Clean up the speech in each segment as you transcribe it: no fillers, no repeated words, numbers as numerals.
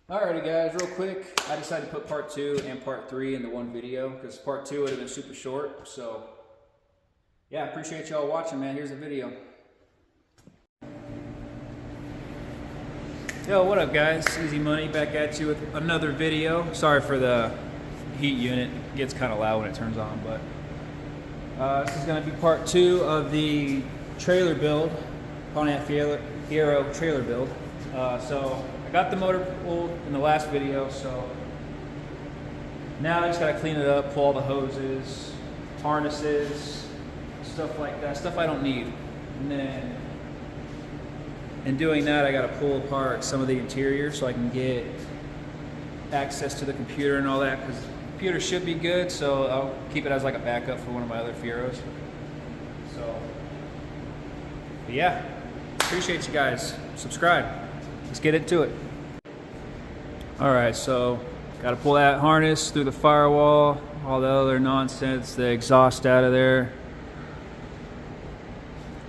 Alrighty guys, real quick, I decided to put part 2 and part 3 into one video because part 2 would have been super short. So yeah, appreciate y'all watching, man. Here's the video. Yo, what up guys? Easy Money back at you with another video. Sorry for the heat unit. It gets kind of loud when it turns on, but this is going to be part 2 of the trailer build, Pontiac Fiero trailer build. So I got the motor pulled in the last video, so now I just got to clean it up, pull all the hoses, harnesses, stuff like that, stuff I don't need. And then in doing that, I got to pull apart some of the interior so I can get access to the computer and all that, because the computer should be good, so I'll keep it as like a backup for one of my other Fieros. So, but yeah, appreciate you guys. Subscribe. Let's get into it. Alright, so got to pull that harness through the firewall, all the other nonsense, the exhaust out of there.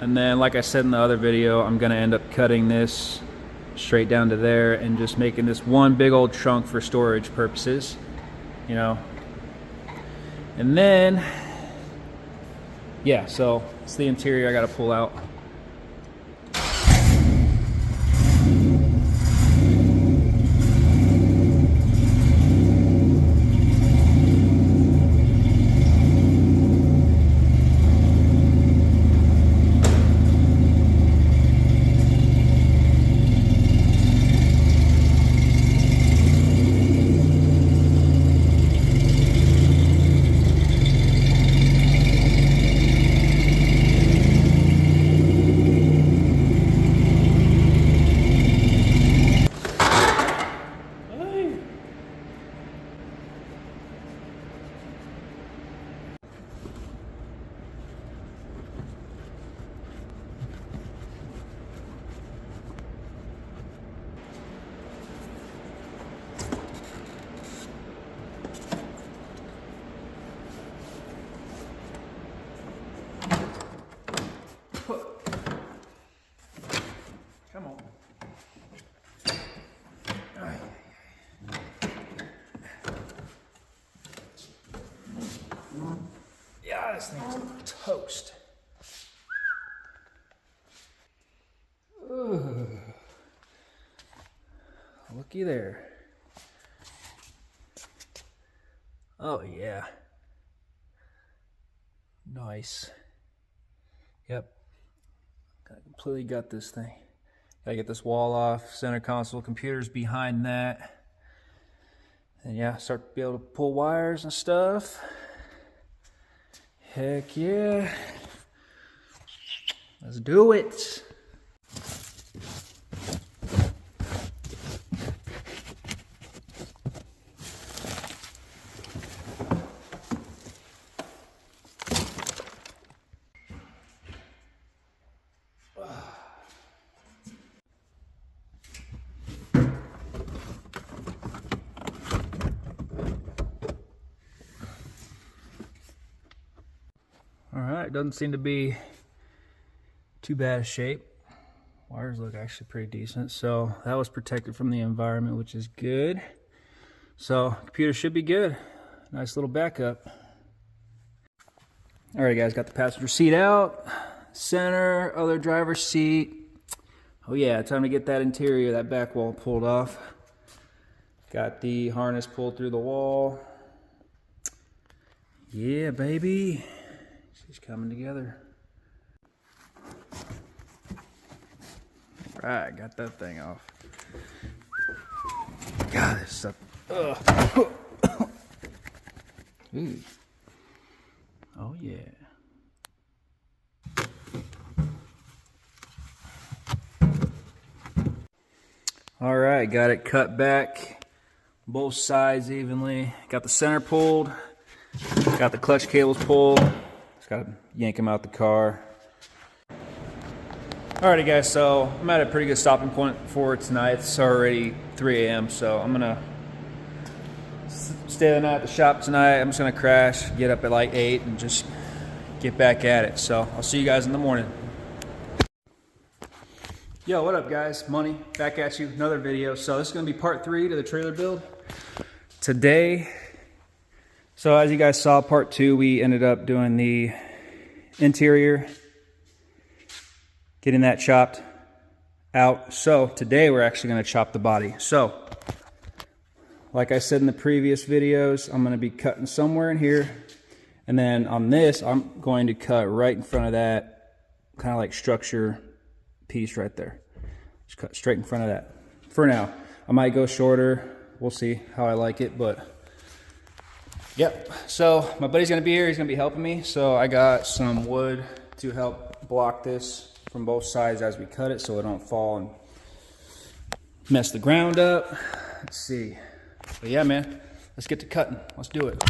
And then, like I said in the other video, I'm going to end up cutting this straight down to there and just making this one big old trunk for storage purposes, you know. And then, yeah, so it's the interior I got to pull out. Come on. Yeah, this thing's toast. Ooh. Looky there. Oh yeah. Nice. Yep. Gotta completely gut this thing. Gotta get this wall off, center console, computer's behind that. And yeah, start to be able to pull wires and stuff. Heck yeah. Let's do it. Alright, doesn't seem to be too bad a shape. Wires look actually pretty decent. So that was protected from the environment, which is good. So computer should be good. Nice little backup. Alright guys, got the passenger seat out. Center, other driver's seat. Oh yeah, time to get that interior, that back wall pulled off. Got the harness pulled through the wall. Yeah, baby. She's coming together. Right, got that thing off. God, this stuff. Ugh. Ooh. Oh yeah. All right, got it cut back, both sides evenly. Got the center pulled. Got the clutch cables pulled. Got to yank them out the car. Alrighty guys, so I'm at a pretty good stopping point for tonight. It's already 3 a.m. so I'm gonna stay the night at the shop tonight. I'm just gonna crash, get up at like 8 and just get back at it. So I'll see you guys in the morning. Yo, what up guys? Money, back at you, another video. So this is gonna be part 3 to the trailer build. Today, so as you guys saw, part 2, we ended up doing the interior, getting that chopped out. So today we're actually gonna chop the body. So, like I said in the previous videos, I'm gonna be cutting somewhere in here. And then on this, I'm going to cut right in front of that kind of like structure piece right there. Just cut straight in front of that. For now, I might go shorter. We'll see how I like it, but yep. So my buddy's gonna be here. He's gonna be helping me. So I got some wood to help block this from both sides as we cut it, so it don't fall and mess the ground up. Let's see. But yeah, man, let's get to cutting. Let's do it.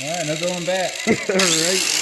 All right, no going back. All right.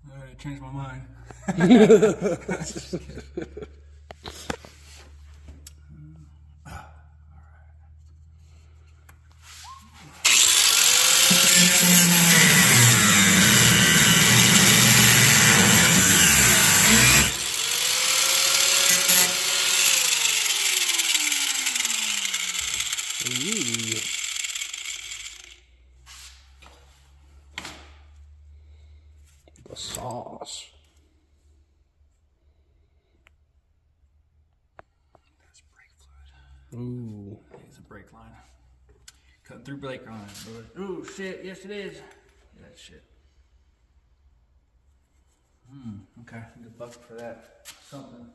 I changed my mind. The sauce. That's brake fluid. Ooh. It's a brake line. Cutting through brake line, bro. Ooh, shit. Yes, it is. Yeah, that shit. Okay. Good bucket for that. Something.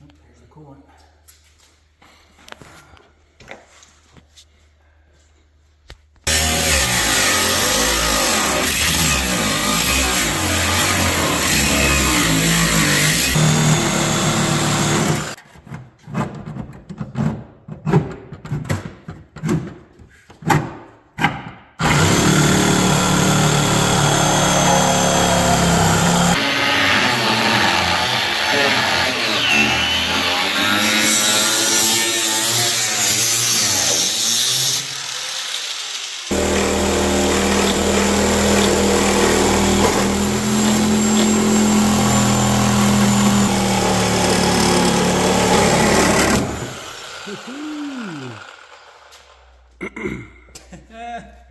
Oh, here's the coolant.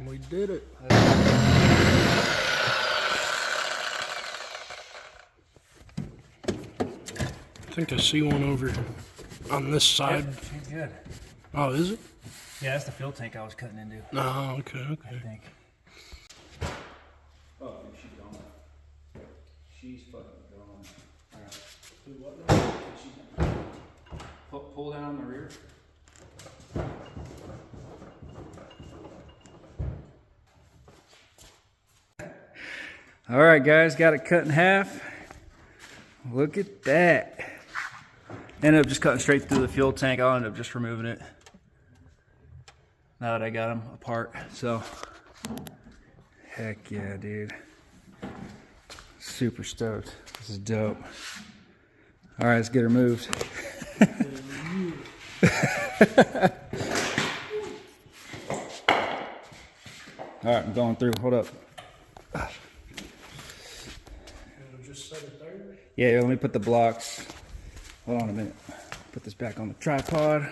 We did it. I think I see one over on this side. Yep, she's good. Oh, is it? Yeah, that's the fuel tank I was cutting into. Oh, okay, I okay. think. Oh, dude, she's gone. She's fucking gone. Alright. Do what now? Pull down on the rear. Alright guys, got it cut in half. Look at that. Ended up just cutting straight through the fuel tank. I'll end up just removing it now that I got them apart. So, heck yeah, dude. Super stoked. This is dope. Alright, let's get her moved. Alright, I'm going through. Hold up. Just set it there. Yeah, let me put the blocks. Hold on a minute. Put this back on the tripod.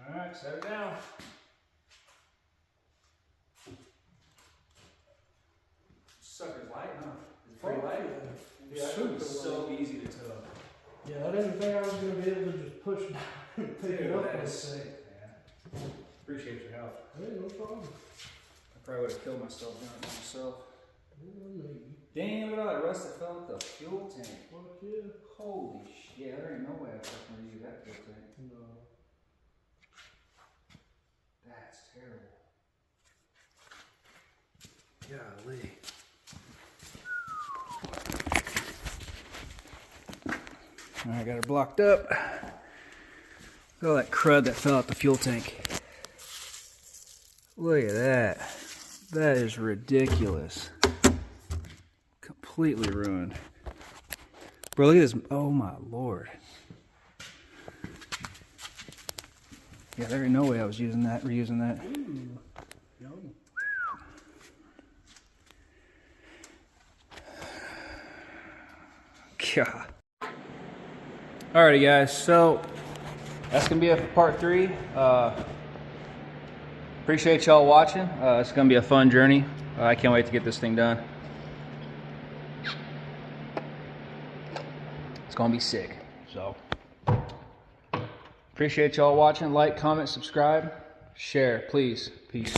Alright, set her down. Sucker's light, huh? Is it pretty light? Yeah, it's so easy to tow. Yeah, I didn't think I was going to be able to just push down and pick it up. That is sick, man. Appreciate your help. Hey, no problem. I probably would have killed myself doing it myself. Maybe. Damn, look at all that rust that fell out the fuel tank. Fuck yeah. Holy shit, there ain't no way I fucking redo that fuel tank. No. That's terrible. Golly. Alright, got her blocked up. Look at all that crud that fell out the fuel tank. Look at that. That is ridiculous. Completely ruined. Bro, look at this. Oh my lord. Yeah, there ain't no way I was using that, reusing that. Ooh. Yum. God. Alrighty guys, so that's gonna be it for part 3. Appreciate y'all watching. It's gonna be a fun journey. I can't wait to get this thing done. It's gonna be sick. So appreciate y'all watching. Like, comment, subscribe, share, please. Peace.